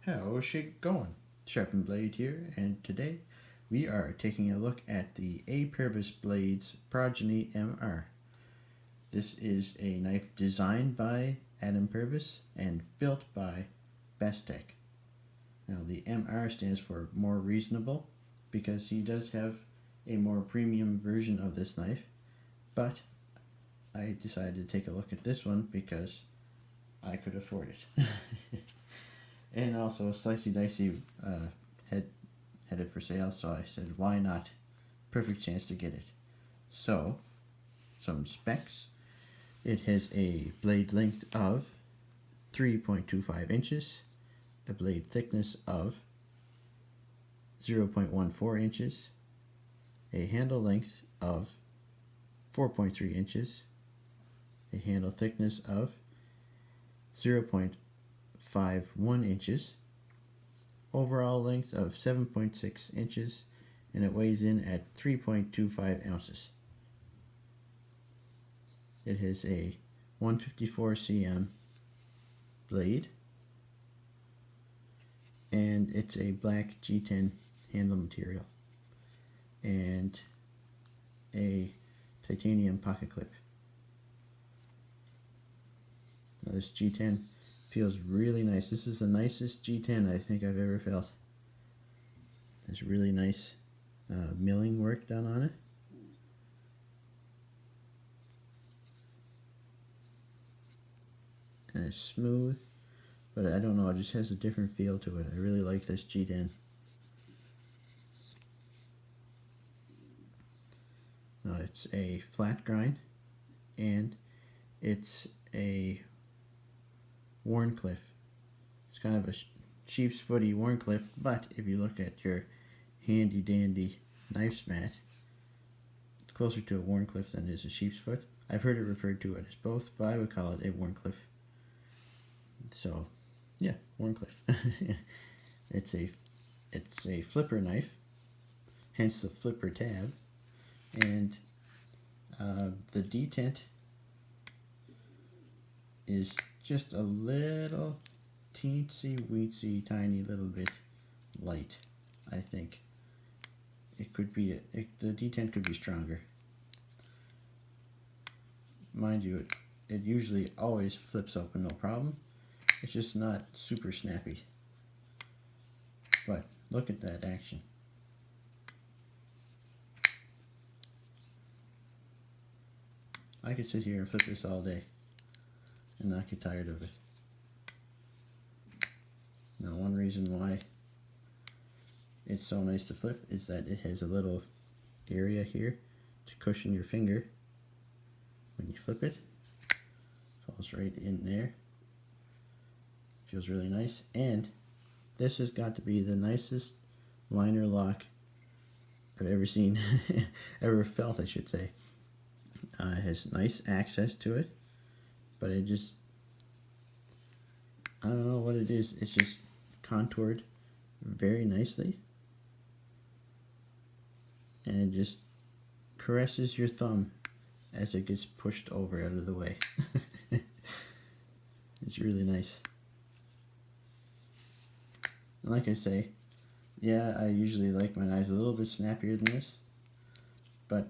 How's it going? Sharpen Blade here, and today we are taking a look at the A.Purvis Blades Progeny MR. This is a knife designed by Adam Purvis and built by Bestech. Now the MR stands for more reasonable because he does have a more premium version of this knife, but I decided to take a look at this one because I could afford it. And also a Slicey Dicey had it for sale, so I said, why not? Perfect chance to get it. So, some specs. It has a blade length of 3.25 inches, a blade thickness of 0.14 inches, a handle length of 4.3 inches, a handle thickness of 0.51 inches, overall length of 7.6 inches, and it weighs in at 3.25 ounces. It has a 154 cm blade, and it's a black G10 handle material, and a titanium pocket clip. Now this G10 feels really nice. This is the nicest G10 I think I've ever felt. There's really nice milling work done on it. And it's smooth, but I don't know, it just has a different feel to it. I really like this G10. Now it's a flat grind, and it's a Wharncliffe. It's kind of a sheep's footy Wharncliffe, but if you look at your handy dandy knife mat, it's closer to a Wharncliffe than it is a sheep's foot. I've heard it referred to it as both, but I would call it a Wharncliffe. So, yeah, Wharncliffe. It's a flipper knife, hence the flipper tab, and the detent is just a little teensy weensy tiny little bit light. I think it could be the detent could be stronger. Mind you, it usually always flips open no problem. It's just not super snappy. But look at that action. I could sit here and flip this all day and not get tired of it. Now, one reason why it's so nice to flip is that it has a little area here to cushion your finger. When you flip it, falls right in there. Feels really nice, and this has got to be the nicest liner lock I've ever seen, ever felt, I should say. It has nice access to it, but it just, I don't know what it is, it's just contoured very nicely, and it just caresses your thumb as it gets pushed over out of the way. It's really nice. And like I say, yeah, I usually like my knives a little bit snappier than this, but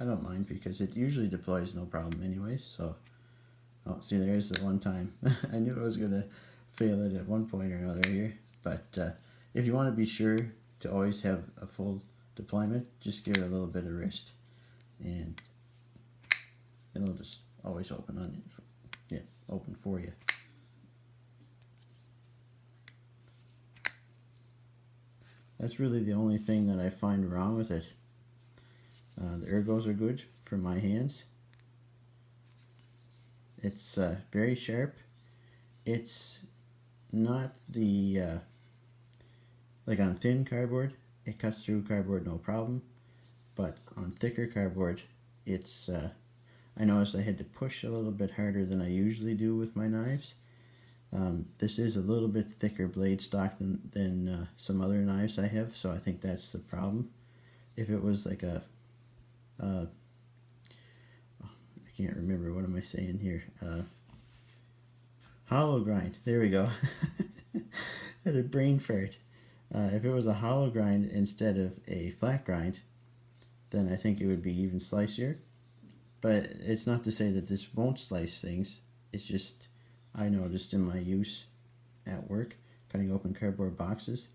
I don't mind because it usually deploys no problem anyways. So, oh, see, there's the one time. I knew I was going to fail it at one point or another here, but if you want to be sure to always have a full deployment, just give it a little bit of wrist, and it'll just always open on it. Yeah, open for you. That's really the only thing that I find wrong with it. The ergos are good for my hands. It's very sharp. It's not the, like on thin cardboard, it cuts through cardboard no problem. But on thicker cardboard, it's, I noticed I had to push a little bit harder than I usually do with my knives. This is a little bit thicker blade stock than some other knives I have, so I think that's the problem. If it was like a, I can't remember, what am I saying here? Hollow grind, there we go. Had a brain fart. If it was a hollow grind instead of a flat grind, then I think it would be even slicier. But it's not to say that this won't slice things. It's just I noticed in my use at work, cutting open cardboard boxes,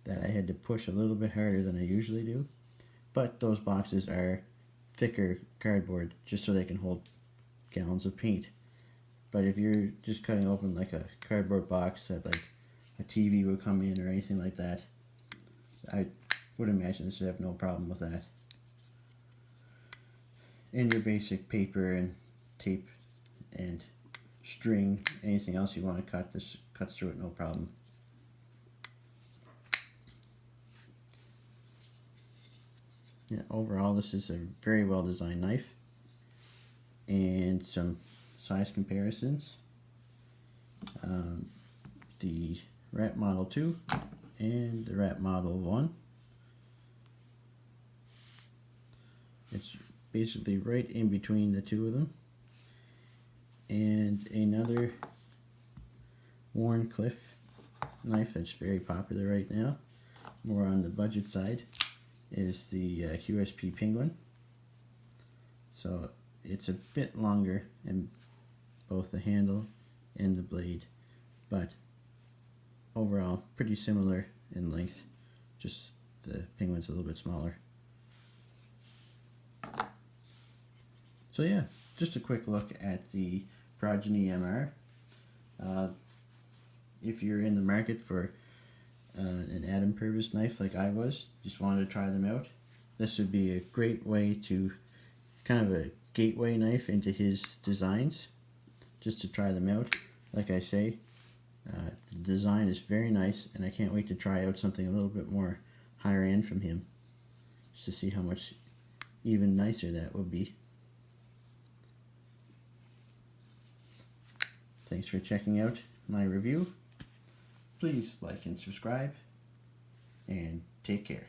that I had to push a little bit harder than I usually do. But those boxes are thicker cardboard just so they can hold gallons of paint. But if you're just cutting open like a cardboard box that like a TV would come in or anything like that, I would imagine this would have no problem with that. And your basic paper and tape and string, anything else you want to cut, this cuts through it no problem. Yeah, overall this is a very well designed knife. And some size comparisons. The Rat Model 2 and the Rat Model 1. It's basically right in between the two of them. And another Wharncliffe knife that's very popular right now, more on the budget side, is the QSP Penguin. So it's a bit longer in both the handle and the blade, but overall pretty similar in length, just the Penguin's a little bit smaller. So yeah, just a quick look at the Progeny MR. If you're in the market for an Adam Purvis knife like I was, just wanted to try them out, this would be a great way to, kind of a gateway knife into his designs, just to try them out. Like I say, the design is very nice, and I can't wait to try out something a little bit more higher end from him, just to see how much even nicer that would be. Thanks for checking out my review. Please like and subscribe, and take care.